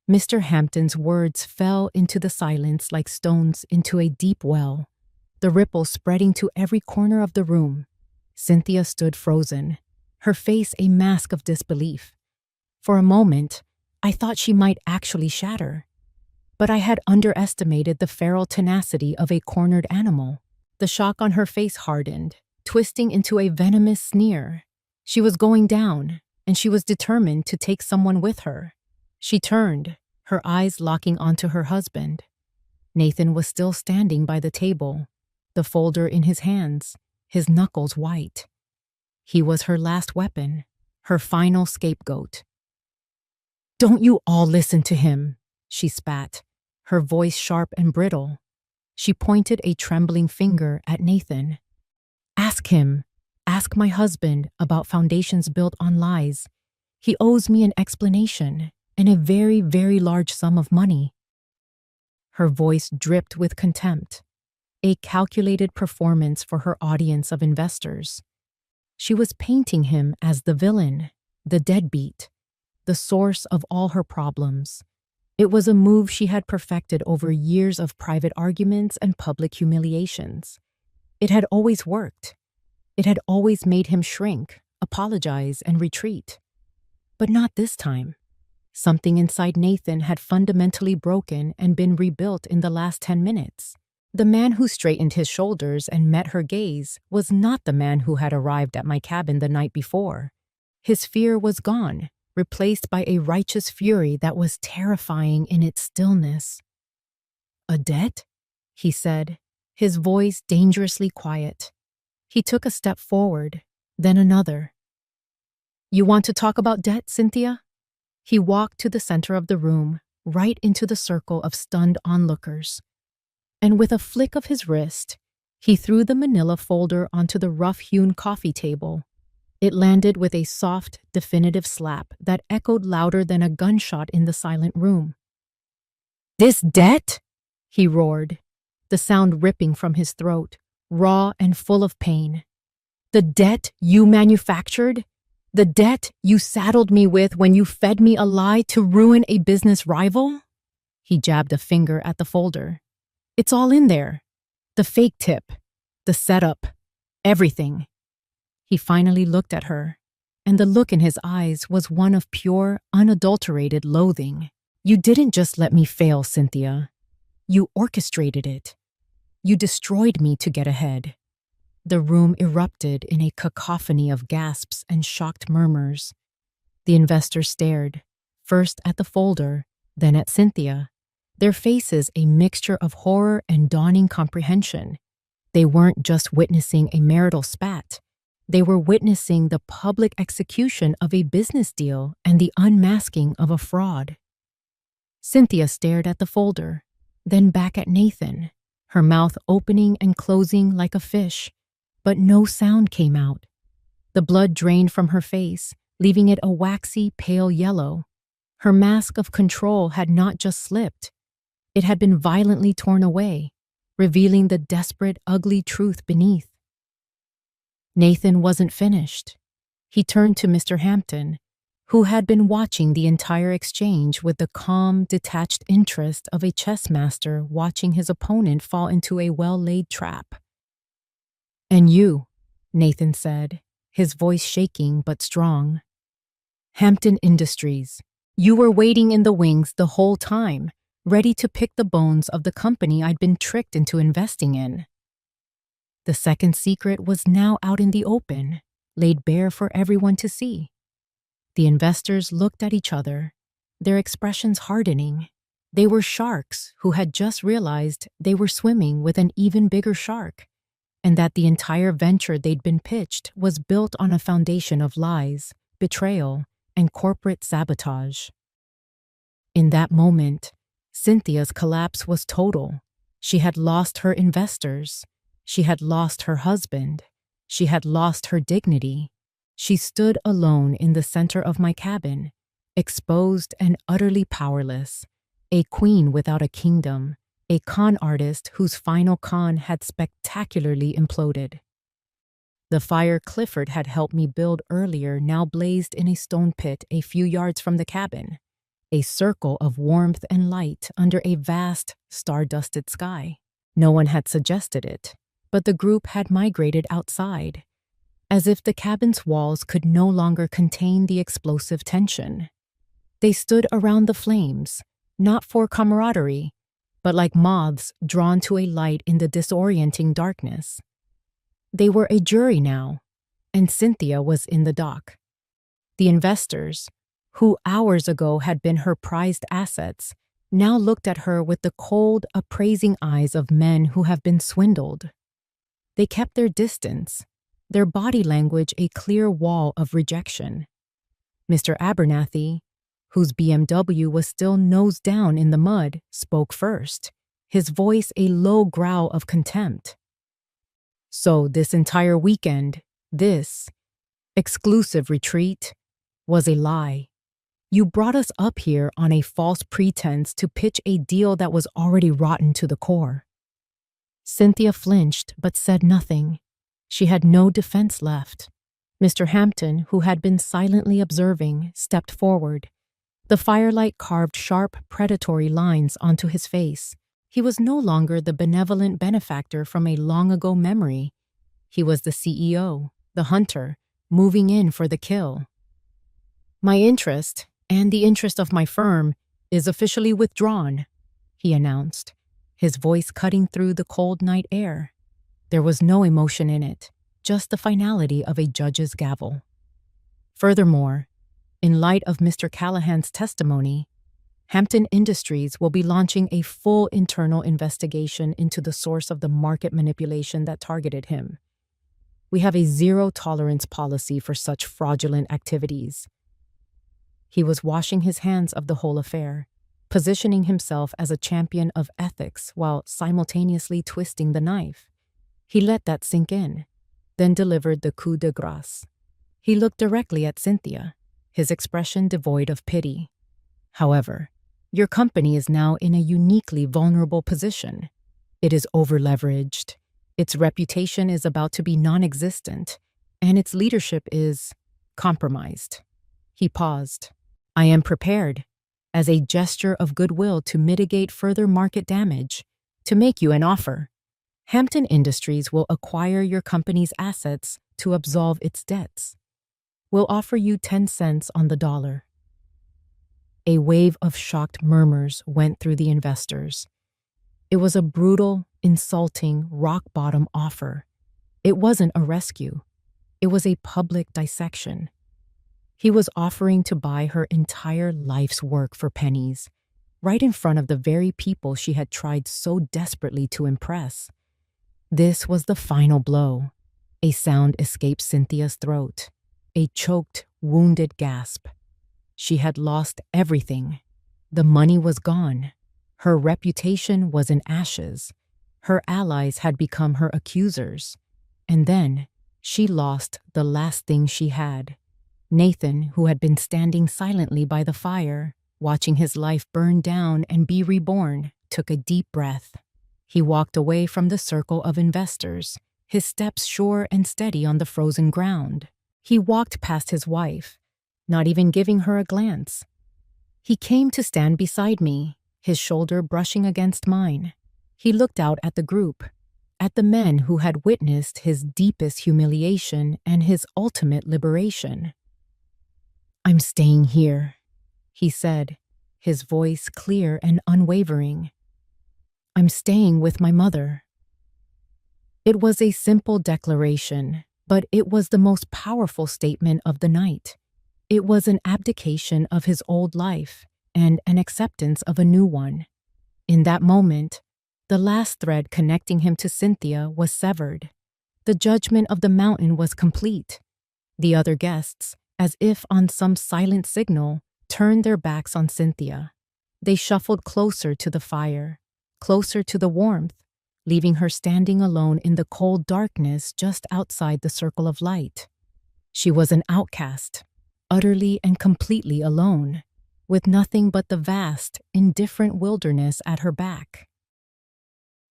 Mr. Hampton's words fell into the silence like stones into a deep well, the ripples spreading to every corner of the room. Cynthia stood frozen, her face a mask of disbelief. For a moment, I thought she might actually shatter. But I had underestimated the feral tenacity of a cornered animal. The shock on her face hardened, twisting into a venomous sneer. She was going down, and she was determined to take someone with her. She turned, her eyes locking onto her husband. Nathan was still standing by the table, the folder in his hands, his knuckles white. He was her last weapon, her final scapegoat. "Don't you all listen to him," she spat, her voice sharp and brittle. She pointed a trembling finger at Nathan. "Ask him. Ask my husband about foundations built on lies. He owes me an explanation and a very, very large sum of money." Her voice dripped with contempt, a calculated performance for her audience of investors. She was painting him as the villain, the deadbeat, the source of all her problems. It was a move she had perfected over years of private arguments and public humiliations. It had always worked. It had always made him shrink, apologize, and retreat. But not this time. Something inside Nathan had fundamentally broken and been rebuilt in the last 10 minutes. The man who straightened his shoulders and met her gaze was not the man who had arrived at my cabin the night before. His fear was gone, replaced by a righteous fury that was terrifying in its stillness. "A debt?" he said, his voice dangerously quiet. He took a step forward, then another. "You want to talk about debt, Cynthia?" He walked to the center of the room, right into the circle of stunned onlookers. And with a flick of his wrist, he threw the manila folder onto the rough-hewn coffee table. It landed with a soft, definitive slap that echoed louder than a gunshot in the silent room. "This debt?" he roared, the sound ripping from his throat, raw and full of pain. "The debt you manufactured? The debt you saddled me with when you fed me a lie to ruin a business rival?" He jabbed a finger at the folder. "It's all in there. The fake tip, the setup, everything." He finally looked at her, and the look in his eyes was one of pure, unadulterated loathing. "You didn't just let me fail, Cynthia. You orchestrated it. You destroyed me to get ahead." The room erupted in a cacophony of gasps and shocked murmurs. The investors stared, first at the folder, then at Cynthia, their faces a mixture of horror and dawning comprehension. They weren't just witnessing a marital spat. They were witnessing the public execution of a business deal and the unmasking of a fraud. Cynthia stared at the folder, then back at Nathan, her mouth opening and closing like a fish, but no sound came out. The blood drained from her face, leaving it a waxy, pale yellow. Her mask of control had not just slipped. It had been violently torn away, revealing the desperate, ugly truth beneath. Nathan wasn't finished. He turned to Mr. Hampton, who had been watching the entire exchange with the calm, detached interest of a chess master watching his opponent fall into a well-laid trap. "And you," Nathan said, his voice shaking but strong. "Hampton Industries. You were waiting in the wings the whole time, ready to pick the bones of the company I'd been tricked into investing in." The second secret was now out in the open, laid bare for everyone to see. The investors looked at each other, their expressions hardening. They were sharks who had just realized they were swimming with an even bigger shark, and that the entire venture they'd been pitched was built on a foundation of lies, betrayal, and corporate sabotage. In that moment, Cynthia's collapse was total. She had lost her investors. She had lost her husband. She had lost her dignity. She stood alone in the center of my cabin, exposed and utterly powerless, a queen without a kingdom, a con artist whose final con had spectacularly imploded. The fire Clifford had helped me build earlier now blazed in a stone pit a few yards from the cabin, a circle of warmth and light under a vast, star-dusted sky. No one had suggested it, but the group had migrated outside, as if the cabin's walls could no longer contain the explosive tension. They stood around the flames, not for camaraderie, but like moths drawn to a light in the disorienting darkness. They were a jury now, and Cynthia was in the dock. The investors, who hours ago had been her prized assets, now looked at her with the cold, appraising eyes of men who have been swindled. They kept their distance, their body language a clear wall of rejection. Mr. Abernathy, whose BMW was still nose down in the mud, spoke first, his voice a low growl of contempt. So this entire weekend, this exclusive retreat, was a lie. You brought us up here on a false pretense to pitch a deal that was already rotten to the core. Cynthia flinched but said nothing. She had no defense left. Mr. Hampton, who had been silently observing, stepped forward. The firelight carved sharp, predatory lines onto his face. He was no longer the benevolent benefactor from a long-ago memory. He was the CEO, the hunter, moving in for the kill. My interest, and the interest of my firm, is officially withdrawn, he announced, his voice cutting through the cold night air. There was no emotion in it, just the finality of a judge's gavel. Furthermore, in light of Mr. Callahan's testimony, Hampton Industries will be launching a full internal investigation into the source of the market manipulation that targeted him. We have a zero-tolerance policy for such fraudulent activities. He was washing his hands of the whole affair, positioning himself as a champion of ethics while simultaneously twisting the knife. He let that sink in, then delivered the coup de grâce. He looked directly at Cynthia, his expression devoid of pity. However, your company is now in a uniquely vulnerable position. It is over-leveraged, its reputation is about to be non-existent, and its leadership is compromised. He paused. I am prepared, as a gesture of goodwill to mitigate further market damage, to make you an offer. Hampton Industries will acquire your company's assets to absolve its debts. We'll offer you 10 cents on the dollar. A wave of shocked murmurs went through the investors. It was a brutal, insulting, rock-bottom offer. It wasn't a rescue. It was a public dissection. He was offering to buy her entire life's work for pennies, right in front of the very people she had tried so desperately to impress. This was the final blow. A sound escaped Cynthia's throat, a choked, wounded gasp. She had lost everything. The money was gone. Her reputation was in ashes. Her allies had become her accusers. And then she lost the last thing she had. Nathan, who had been standing silently by the fire, watching his life burn down and be reborn, took a deep breath. He walked away from the circle of investors, his steps sure and steady on the frozen ground. He walked past his wife, not even giving her a glance. He came to stand beside me, his shoulder brushing against mine. He looked out at the group, at the men who had witnessed his deepest humiliation and his ultimate liberation. I'm staying here, he said, his voice clear and unwavering. I'm staying with my mother. It was a simple declaration, but it was the most powerful statement of the night. It was an abdication of his old life and an acceptance of a new one. In that moment, the last thread connecting him to Cynthia was severed. The judgment of the mountain was complete. The other guests, as if on some silent signal, turned their backs on Cynthia. They shuffled closer to the fire, closer to the warmth, leaving her standing alone in the cold darkness just outside the circle of light. She was an outcast, utterly and completely alone, with nothing but the vast, indifferent wilderness at her back.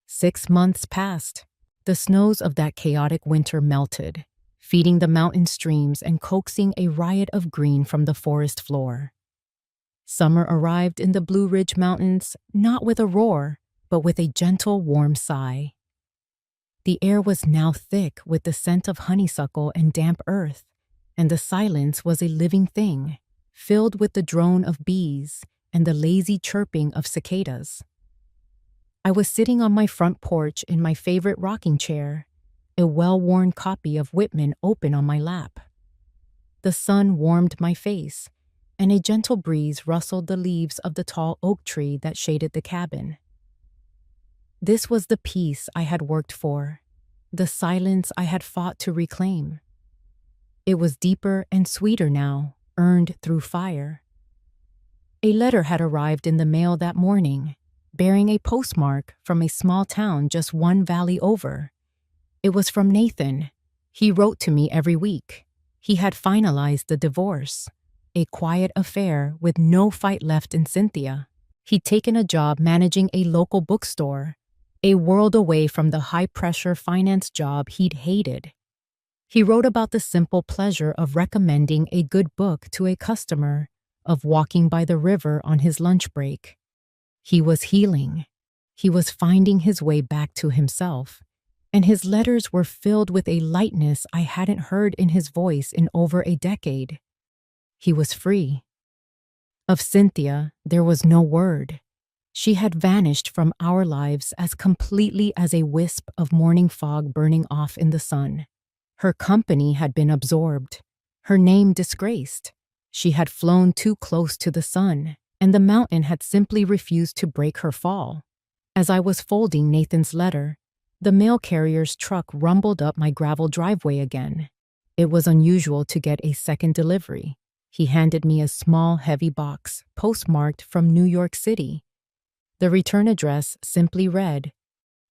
6 months passed. The snows of that chaotic winter melted, feeding the mountain streams and coaxing a riot of green from the forest floor. Summer arrived in the Blue Ridge Mountains, not with a roar, but with a gentle, warm sigh. The air was now thick with the scent of honeysuckle and damp earth, and the silence was a living thing, filled with the drone of bees and the lazy chirping of cicadas. I was sitting on my front porch in my favorite rocking chair, a well-worn copy of Whitman open on my lap. The sun warmed my face, and a gentle breeze rustled the leaves of the tall oak tree that shaded the cabin. This was the peace I had worked for, the silence I had fought to reclaim. It was deeper and sweeter now, earned through fire. A letter had arrived in the mail that morning, bearing a postmark from a small town just one valley over. It was from Nathan. He wrote to me every week. He had finalized the divorce, a quiet affair with no fight left in Cynthia. He'd taken a job managing a local bookstore, a world away from the high-pressure finance job he'd hated. He wrote about the simple pleasure of recommending a good book to a customer, of walking by the river on his lunch break. He was healing. He was finding his way back to himself, and his letters were filled with a lightness I hadn't heard in his voice in over a decade. He was free. Of Cynthia, there was no word. She had vanished from our lives as completely as a wisp of morning fog burning off in the sun. Her company had been absorbed, her name disgraced. She had flown too close to the sun, and the mountain had simply refused to break her fall. As I was folding Nathan's letter, the mail carrier's truck rumbled up my gravel driveway again. It was unusual to get a second delivery. He handed me a small, heavy box, postmarked from New York City. The return address simply read,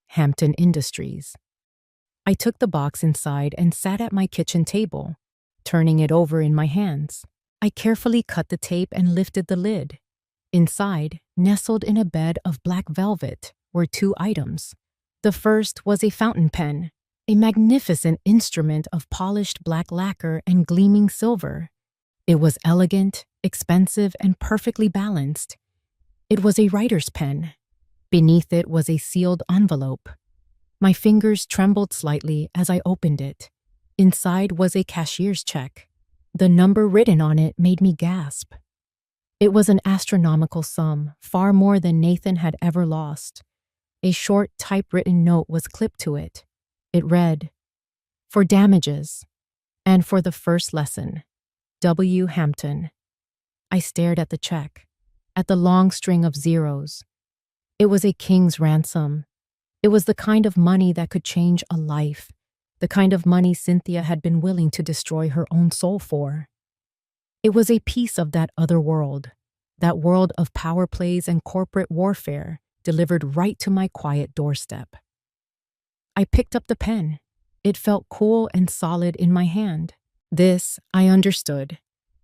Hampton Industries. I took the box inside and sat at my kitchen table, turning it over in my hands. I carefully cut the tape and lifted the lid. Inside, nestled in a bed of black velvet, were 2 items. The first was a fountain pen, a magnificent instrument of polished black lacquer and gleaming silver. It was elegant, expensive, and perfectly balanced. It was a writer's pen. Beneath it was a sealed envelope. My fingers trembled slightly as I opened it. Inside was a cashier's check. The number written on it made me gasp. It was an astronomical sum, far more than Nathan had ever lost. A short typewritten note was clipped to it. It read, For damages, and for the first lesson, W. Hampton. I stared at the check, at the long string of zeros. It was a king's ransom. It was the kind of money that could change a life, the kind of money Cynthia had been willing to destroy her own soul for. It was a piece of that other world, that world of power plays and corporate warfare, delivered right to my quiet doorstep. I picked up the pen. It felt cool and solid in my hand. This, I understood.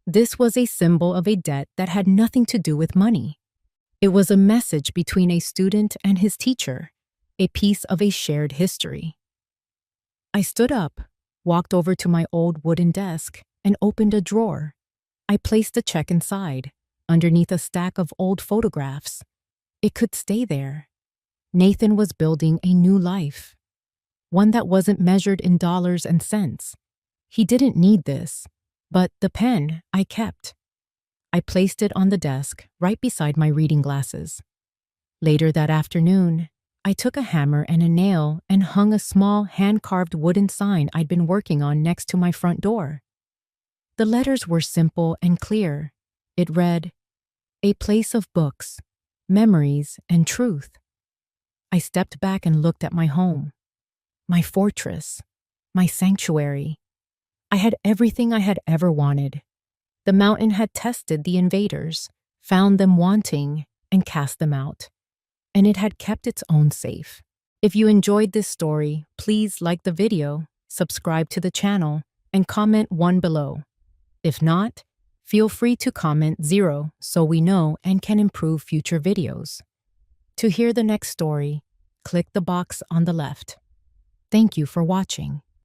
This was a symbol of a debt that had nothing to do with money. It was a message between a student and his teacher, a piece of a shared history. I stood up, walked over to my old wooden desk, and opened a drawer. I placed the check inside, underneath a stack of old photographs. It could stay there. Nathan was building a new life, one that wasn't measured in dollars and cents. He didn't need this, but the pen I kept. I placed it on the desk right beside my reading glasses. Later that afternoon, I took a hammer and a nail and hung a small hand-carved wooden sign I'd been working on next to my front door. The letters were simple and clear. It read, A place of books, memories, and truth. I stepped back and looked at my home, my fortress, my sanctuary. I had everything I had ever wanted. The mountain had tested the invaders, found them wanting, and cast them out. And it had kept its own safe. If you enjoyed this story, please like the video, subscribe to the channel, and comment 1 below. If not, feel free to comment 0 so we know and can improve future videos. To hear the next story, click the box on the left. Thank you for watching.